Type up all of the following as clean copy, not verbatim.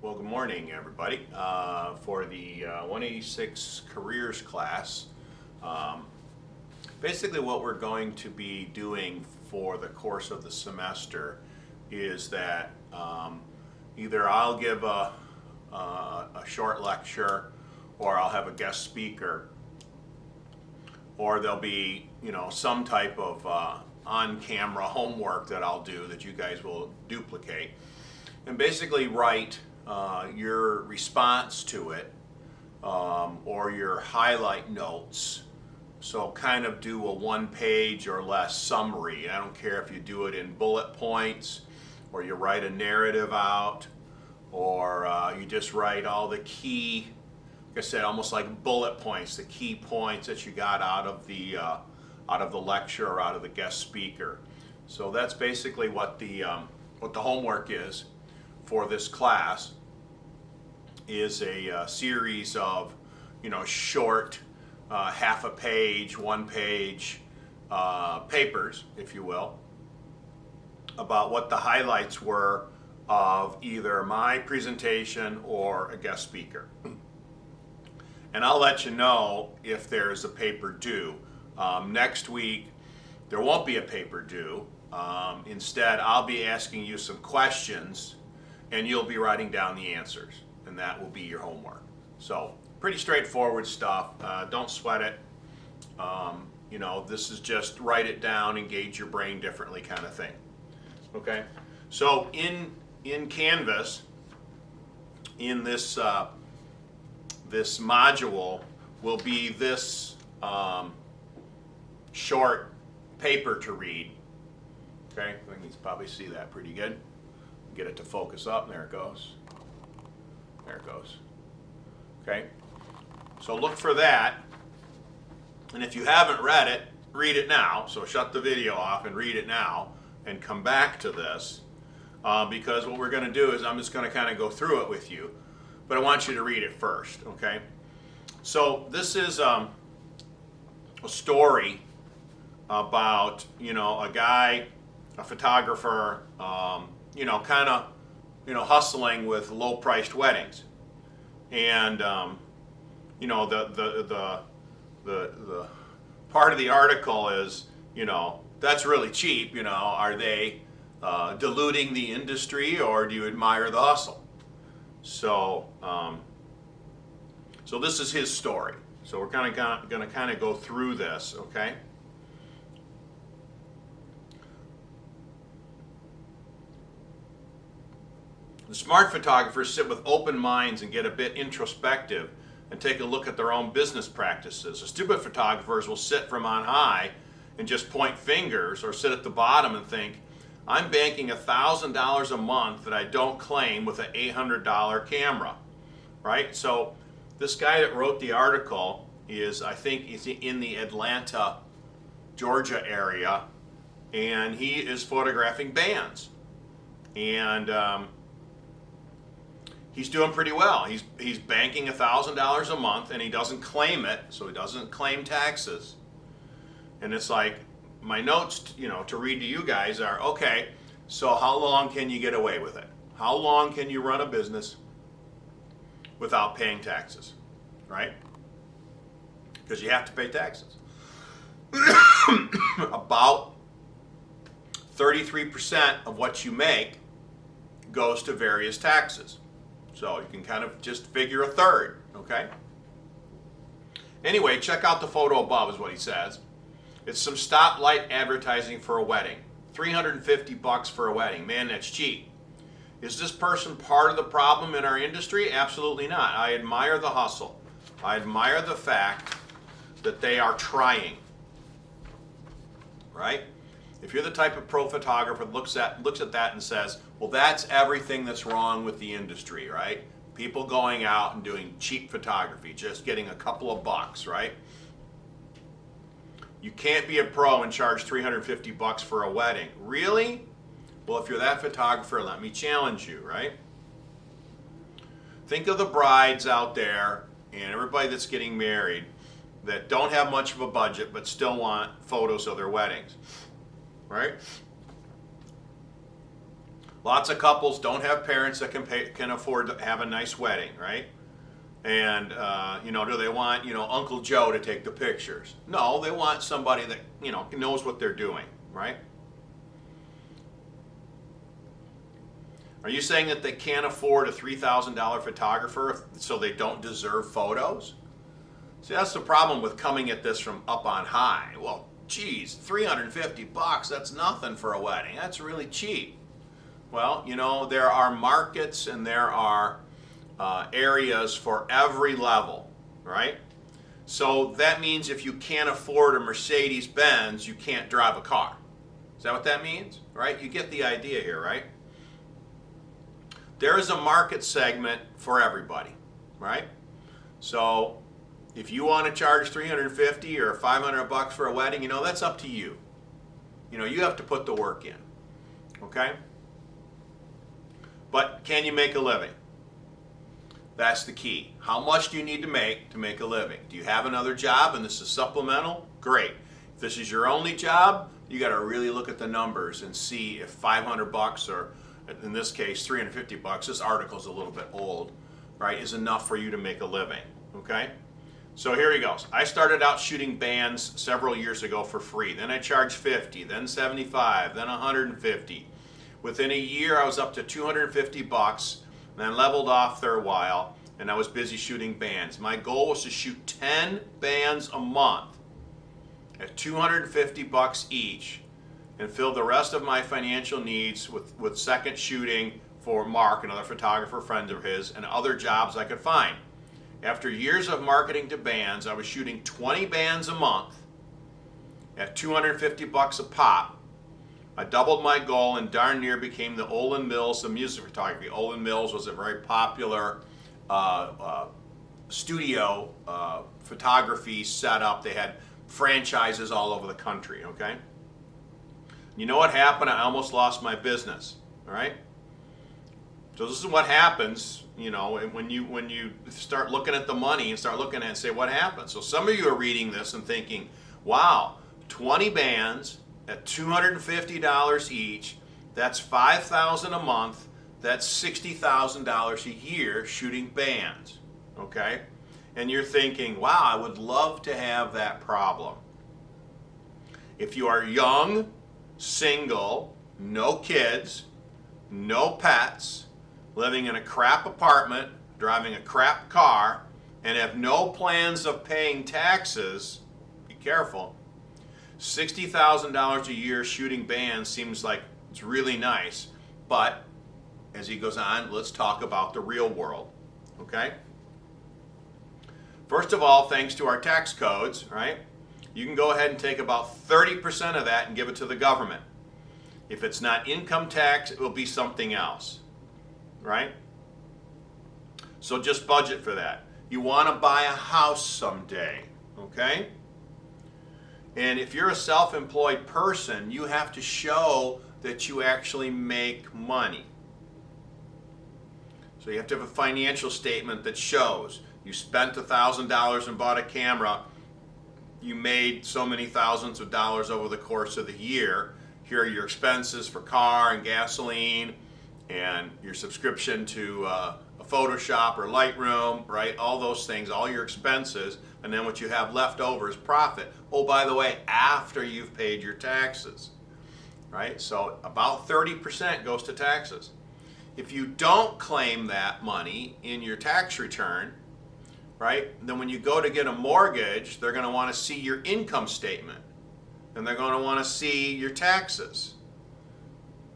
Well, good morning, everybody. For the 186 careers class, um, basically what we're going to be doing for the course of the semester is that either I'll give a short lecture, or I'll have a guest speaker, or there'll be some type of on-camera homework that I'll do that you guys will duplicate, and basically write your response to it, or your highlight notes. So kind of do a 1 page or less summary. I don't care if you do it in bullet points, or you write a narrative out, or you just write all the key, like I said, almost like bullet points, the key points that you got out of the lecture or out of the guest speaker. So that's basically what the homework is for this class. Is a series of short half a page, 1 page papers, if you will, about what the highlights were of either my presentation or a guest speaker. And I'll let you know if there's a paper due. Next week there won't be a paper due. Instead, I'll be asking you some questions and you'll be writing down the answers, and that will be your homework. So pretty straightforward stuff. Don't sweat it. This is just write it down, engage your brain differently kind of thing. Okay. So in Canvas, in this this module will be this short paper to read. Okay, I think you can probably see that pretty good. Get it to focus up. There it goes. There it goes. Okay, so look for that, and if you haven't read it, read it now. So shut the video off and read it now and come back to this, because what we're going to do is I'm just going to kind of go through it with you, but I want you to read it first. Okay, so this is a story about a guy, a photographer, kind of hustling with low-priced weddings, and the part of the article is that's really cheap. Are they diluting the industry, or do you admire the hustle? So so this is his story. So we're going to kind of go through this, okay? The smart photographers sit with open minds and get a bit introspective and take a look at their own business practices. The stupid photographers will sit from on high and just point fingers, or sit at the bottom and think, I'm banking $1,000 a month that I don't claim with an $800 camera, right? So this guy that wrote the article is, I think, is in the Atlanta, Georgia area, and he is photographing bands. And he's doing pretty well. He's banking $1,000 a month, and he doesn't claim it, so he doesn't claim taxes. And it's like, my notes, to read to you guys are, okay, so how long can you get away with it? How long can you run a business without paying taxes, right? Because you have to pay taxes. About 33% of what you make goes to various taxes. So you can kind of just figure a third, okay? Anyway, check out the photo above is what he says. It's some stoplight advertising for a wedding. $350 for a wedding. Man, that's cheap. Is this person part of the problem in our industry? Absolutely not. I admire the hustle. I admire the fact that they are trying, right? If you're the type of pro photographer that looks at that and says, well, that's everything that's wrong with the industry, right? People going out and doing cheap photography, just getting a couple of bucks, right? You can't be a pro and charge $350 for a wedding. Really? Well, if you're that photographer, let me challenge you, right? Think of the brides out there and everybody that's getting married that don't have much of a budget but still want photos of their weddings, right? A Lots of couples don't have parents that can afford to have a nice wedding, right? And, do they want, Uncle Joe to take the pictures? No, they want somebody that, knows what they're doing, right? Are you saying that they can't afford a $3,000 photographer so they don't deserve photos? See, that's the problem with coming at this from up on high. Well, geez, $350, that's nothing for a wedding. That's really cheap. Well, there are markets and there are areas for every level, right? So that means if you can't afford a Mercedes-Benz, you can't drive a car. Is that what that means? Right? You get the idea here, right? There is a market segment for everybody, right? So if you want to charge $350 or $500 for a wedding, that's up to you. You have to put the work in, okay? But can you make a living? That's the key. How much do you need to make a living? Do you have another job and this is supplemental? Great. If this is your only job, you got to really look at the numbers and see if $500 or, in this case, $350, this article's a little bit old, right, is enough for you to make a living, okay? So here he goes. I started out shooting bands several years ago for free. Then I charged $50, then $75, then $150. Within a year, I was up to $250, then leveled off for a while, and I was busy shooting bands. My goal was to shoot 10 bands a month at $250 each and fill the rest of my financial needs with second shooting for Mark, another photographer friend of his, and other jobs I could find. After years of marketing to bands, I was shooting 20 bands a month at $250 a pop. I doubled my goal and darn near became the Olin Mills of music photography. Olin Mills was a very popular studio photography setup. They had franchises all over the country, okay? You know what happened? I almost lost my business, all right? So this is what happens, when you start looking at the money and start looking at it and say, what happened? So some of you are reading this and thinking, wow, 20 bands at $250 each, that's $5,000 a month, that's $60,000 a year shooting bands, okay? And you're thinking, wow, I would love to have that problem. If you are young, single, no kids, no pets, living in a crap apartment, driving a crap car, and have no plans of paying taxes, be careful. $60,000 a year shooting bands seems like it's really nice, but as he goes on, let's talk about the real world, okay? First of all, thanks to our tax codes, right, you can go ahead and take about 30% of that and give it to the government. If it's not income tax, it will be something else, right? So just budget for that. You want to buy a house someday, okay? And if you're a self-employed person, you have to show that you actually make money. So you have to have a financial statement that shows you spent $1,000 and bought a camera, you made so many thousands of dollars over the course of the year. Here are your expenses for car and gasoline and your subscription to a Photoshop or Lightroom, right? All those things, all your expenses, and then what you have left over is profit. Oh, by the way, after you've paid your taxes, right? So about 30% goes to taxes. If you don't claim that money in your tax return, right, then when you go to get a mortgage, they're going to want to see your income statement, and they're going to want to see your taxes.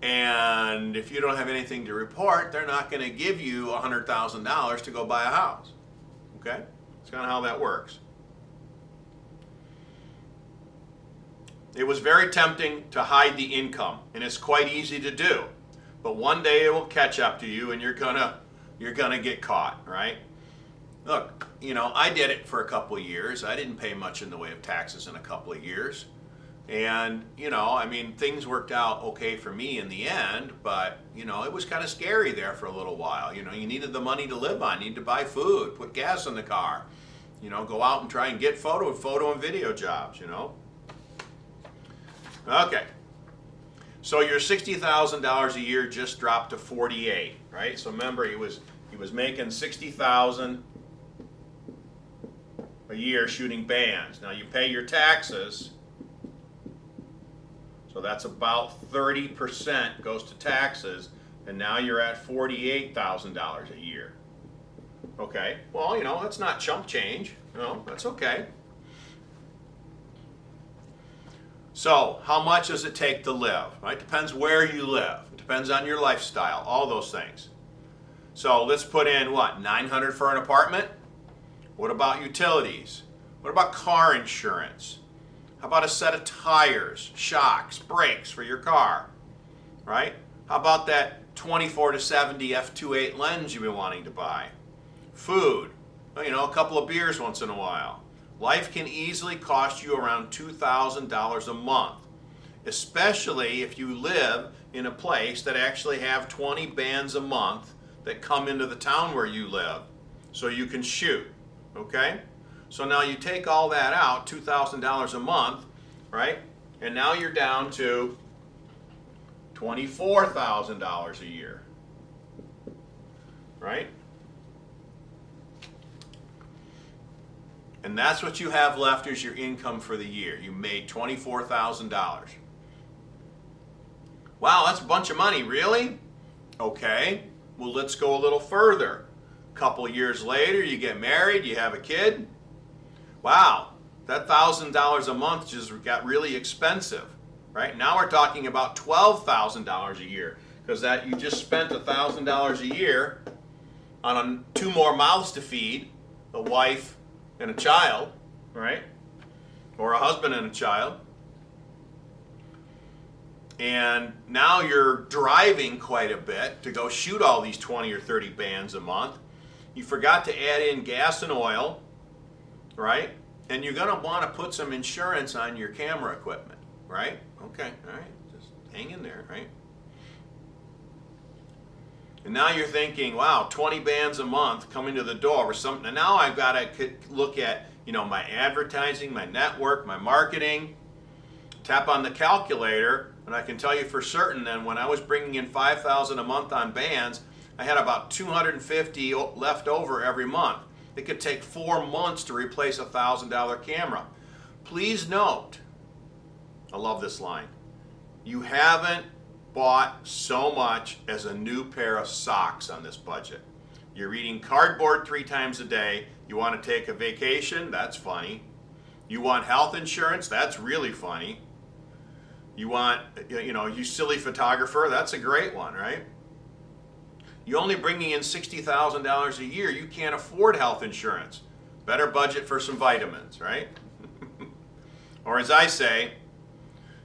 And if you don't have anything to report, they're not going to give you $100,000 to go buy a house. Okay? That's kind of how that works. It was very tempting to hide the income, and it's quite easy to do. But one day it will catch up to you, and you're gonna get caught, right? Look, I did it for a couple of years. I didn't pay much in the way of taxes in a couple of years. And, things worked out okay for me in the end, but, it was kind of scary there for a little while. You needed the money to live on, you needed to buy food, put gas in the car, go out and try and get photo and video jobs, Okay. So your $60,000 a year just dropped to 48, right? So remember, he was making 60,000 a year shooting bands. Now you pay your taxes, so that's about 30% goes to taxes, and now you're at $48,000 a year. Okay, well, that's not chump change. That's okay. So, how much does it take to live? Right? Depends where you live. It depends on your lifestyle, all those things. So, let's put in what? $900 for an apartment? What about utilities? What about car insurance? How about a set of tires, shocks, brakes for your car? Right? How about that 24 to 70 f2.8 lens you've been wanting to buy? Food, a couple of beers once in a while. Life can easily cost you around $2,000 a month, especially if you live in a place that actually have 20 bands a month that come into the town where you live so you can shoot, okay? So now you take all that out, $2,000 a month, right? And now you're down to $24,000 a year, right? And that's what you have left as your income for the year. You made $24,000. Wow, that's a bunch of money, really? Okay, well, let's go a little further. A couple years later, you get married, you have a kid. Wow, that $1,000 a month just got really expensive, right? Now we're talking about $12,000 a year, because that you just spent $1,000 a year on 2 more mouths to feed, a wife and a child, right? Or a husband and a child. And now you're driving quite a bit to go shoot all these 20 or 30 bands a month. You forgot to add in gas and oil, right? And you're going to want to put some insurance on your camera equipment, right? Okay, all right, just hang in there, right? And now you're thinking, wow, 20 bands a month coming to the door or something. And now I've got to look at, my advertising, my network, my marketing. Tap on the calculator, and I can tell you for certain then when I was bringing in $5,000 a month on bands, I had about $250 left over every month. It could take 4 months to replace a $1,000 camera. Please note, I love this line, you haven't bought so much as a new pair of socks on this budget. You're eating cardboard 3 times a day. You want to take a vacation? That's funny. You want health insurance? That's really funny. You want, you silly photographer? That's a great one, right? You're only bringing in $60,000 a year. You can't afford health insurance. Better budget for some vitamins, right? Or as I say,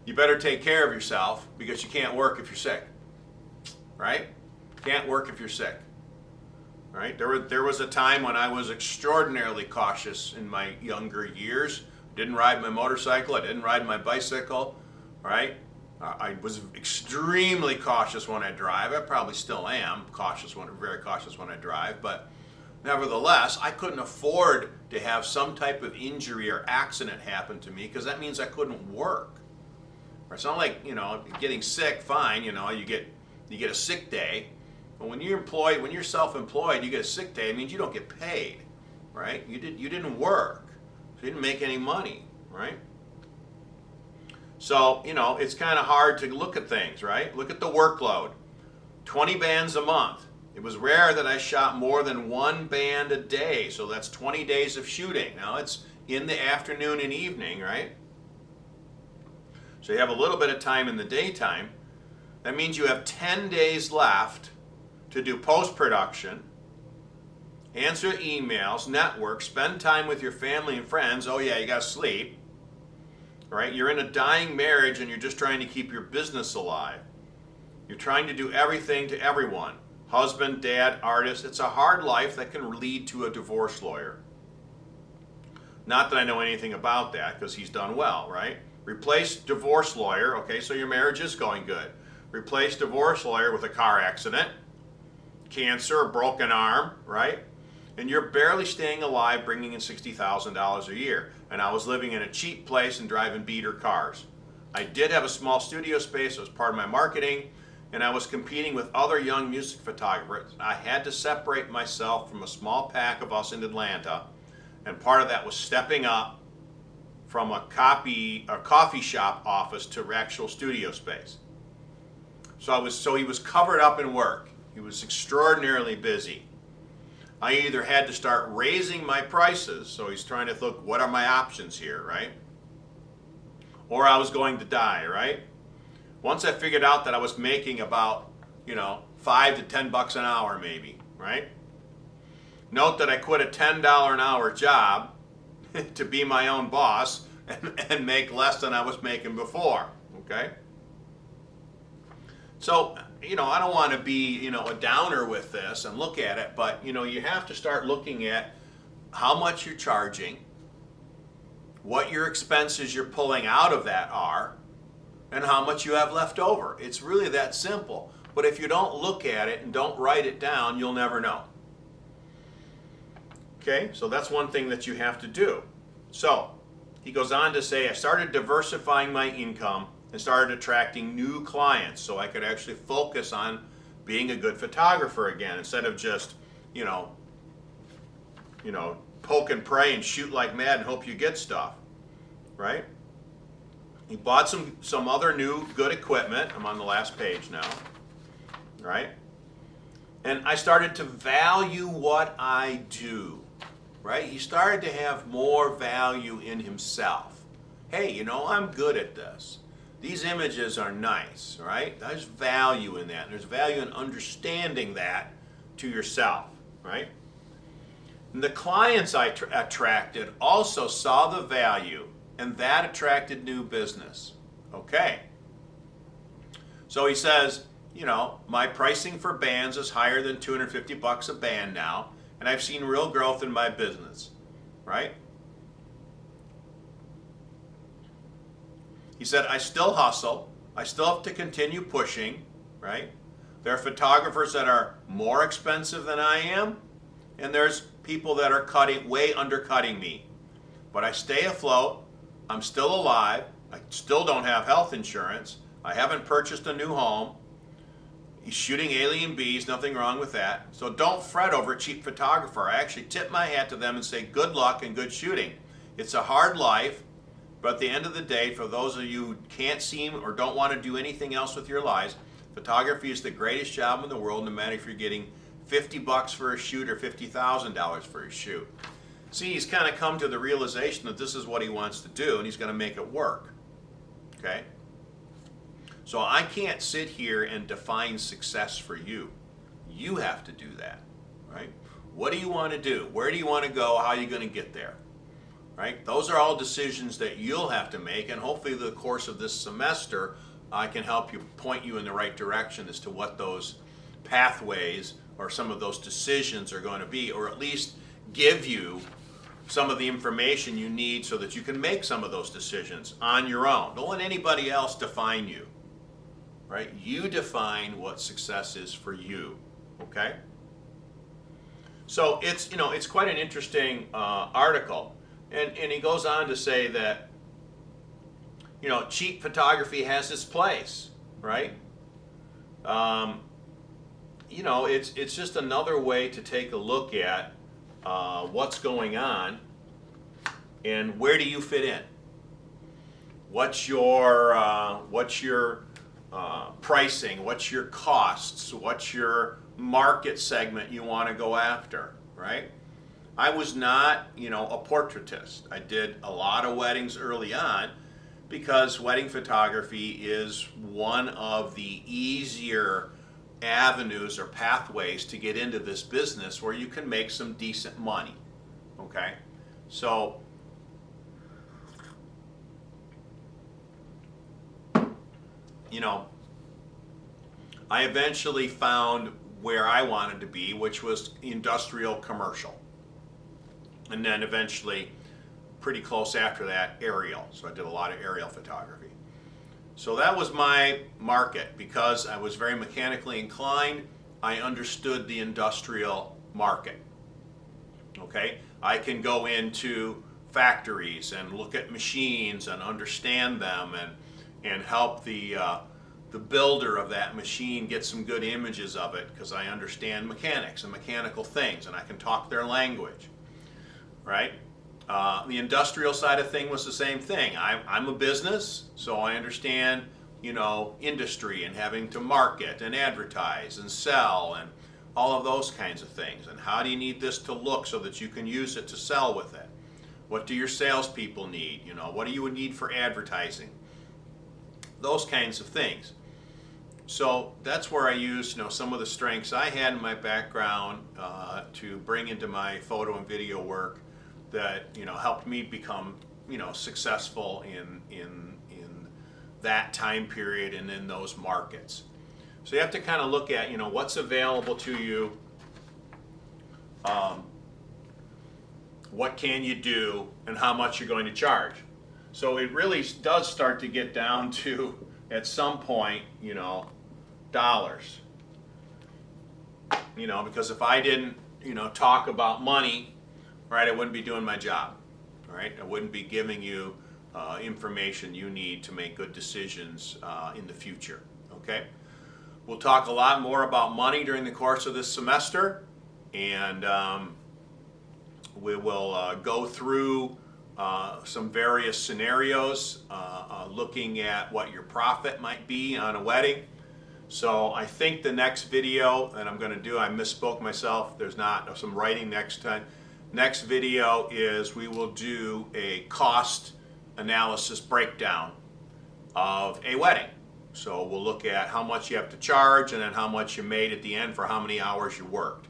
you better take care of yourself because you can't work if you're sick, right? Can't work if you're sick, right? There was a time when I was extraordinarily cautious in my younger years. Didn't ride my motorcycle. I didn't ride my bicycle, right? I was extremely cautious when I drive. I probably still am very cautious when I drive, but nevertheless, I couldn't afford to have some type of injury or accident happen to me because that means I couldn't work. It's not like, getting sick, fine, you get a sick day. But when you're self-employed, you get a sick day, it means you don't get paid, right? You didn't work. So you didn't make any money, right? So, it's kind of hard to look at things, right? Look at the workload. 20 bands a month. It was rare that I shot more than 1 band a day, so that's 20 days of shooting. Now it's in the afternoon and evening, right? So you have a little bit of time in the daytime. That means you have 10 days left to do post-production, answer emails, network, spend time with your family and friends. Oh yeah, you got to sleep, right? You're in a dying marriage and you're just trying to keep your business alive. You're trying to do everything to everyone. Husband, dad, artist. It's a hard life that can lead to a divorce lawyer. Not that I know anything about that because he's done well, right? Replace divorce lawyer, okay, so your marriage is going good. Replace divorce lawyer with a car accident, cancer, a broken arm, right? And you're barely staying alive bringing in $60,000 a year. And I was living in a cheap place and driving beater cars, I did have a small studio space. It was part of my marketing, and I was competing with other young music photographers. I had to separate myself from a small pack of us in Atlanta, and part of that was stepping up from a coffee shop office to actual studio space. So he was covered up in work. He was extraordinarily busy. I either had to start raising my prices, so he's trying to look, what are my options here, right? Or I was going to die, right? Once I figured out that I was making about, $5 to $10 an hour maybe, right? Note that I quit a $10 an hour job to be my own boss and make less than I was making before, okay? So, I don't want to be, a downer with this and look at it, but, you have to start looking at how much you're charging, what your expenses you're pulling out of that are, and how much you have left over. It's really that simple. But if you don't look at it and don't write it down, you'll never know. Okay, so that's one thing that you have to do. So, he goes on to say, I started diversifying my income and started attracting new clients so I could actually focus on being a good photographer again instead of just, poke and pray and shoot like mad and hope you get stuff, right? He bought some other new good equipment. I'm on the last page now, right? And I started to value what I do, right? He started to have more value in himself. Hey, I'm good at this. These images are nice, right? There's value in that. There's value in understanding that to yourself, right? And the clients I attracted also saw the value, and that attracted new business. Okay. So he says, my pricing for bands is higher than $250 a band now, and I've seen real growth in my business, right? He said, I still hustle. I still have to continue pushing, right? There are photographers that are more expensive than I am, and there's people that are way undercutting me. But I stay afloat. I'm still alive. I still don't have health insurance. I haven't purchased a new home. He's shooting alien bees, nothing wrong with that. So don't fret over a cheap photographer. I actually tip my hat to them and say good luck and good shooting. It's a hard life. But at the end of the day, for those of you who can't seem or don't want to do anything else with your lives, photography is the greatest job in the world, no matter if you're getting $50 for a shoot or $50,000 for a shoot. See, he's kind of come to the realization that this is what he wants to do, and he's going to make it work. Okay? So I can't sit here and define success for you. You have to do that, right? What do you want to do? Where do you want to go? How are you going to get there? Right? Those are all decisions that you'll have to make, and hopefully the course of this semester I can help you point you in the right direction as to what those pathways or some of those decisions are going to be, or at least give you some of the information you need so that you can make some of those decisions on your own. Don't let anybody else define you, right? You define what success is for you, okay? So it's quite an interesting article. And he goes on to say that, cheap photography has its place, right? It's just another way to take a look at what's going on and where do you fit in. What's your pricing? What's your costs? What's your market segment you want to go after, right? I was not, a portraitist. I did a lot of weddings early on because wedding photography is one of the easier avenues or pathways to get into this business where you can make some decent money, okay? So, I eventually found where I wanted to be, which was industrial commercial. And then eventually, pretty close after that, aerial. So I did a lot of aerial photography. So that was my market. Because I was very mechanically inclined, I understood the industrial market. Okay? I can go into factories and look at machines and understand them and, and help the builder of that machine get some good images of it, because I understand mechanics and mechanical things, and I can talk their language, right? The industrial side of thing was the same thing. I'm a business, so I understand, you know, industry and having to market and advertise and sell and all of those kinds of things. And how do you need this to look so that you can use it to sell with it? What do your salespeople need? You know, what do you need for advertising? Those kinds of things. So that's where I used, you know, some of the strengths I had in my background to bring into my photo and video work that, you know, helped me become, you know, successful in that time period and in those markets. So you have to kind of look at, you know, what's available to you, what can you do, and how much you're going to charge. So it really does start to get down to, at some point, you know, dollars. You know, because if I didn't, you know, talk about money, right, I wouldn't be doing my job, right? I wouldn't be giving you information you need to make good decisions in the future, okay? We'll talk a lot more about money during the course of this semester, and we will go through some various scenarios, looking at what your profit might be on a wedding. So I think the next video that I'm going to do, I misspoke myself, there's not some writing next time. Next video is we will do a cost analysis breakdown of a wedding. So we'll look at how much you have to charge and then how much you made at the end for how many hours you worked.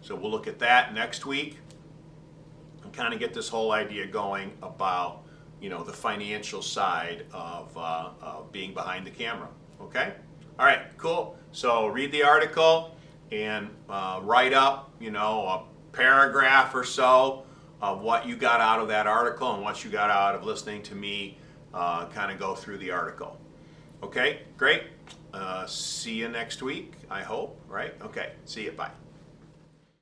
So we'll look at that next week and kind of get this whole idea going about, you know, the financial side of being behind the camera. Okay? All right, cool. So read the article and write up, you know, a paragraph or so of what you got out of that article and what you got out of listening to me kind of go through the article. Okay, great. See you next week, I hope, right? Okay, see you, bye.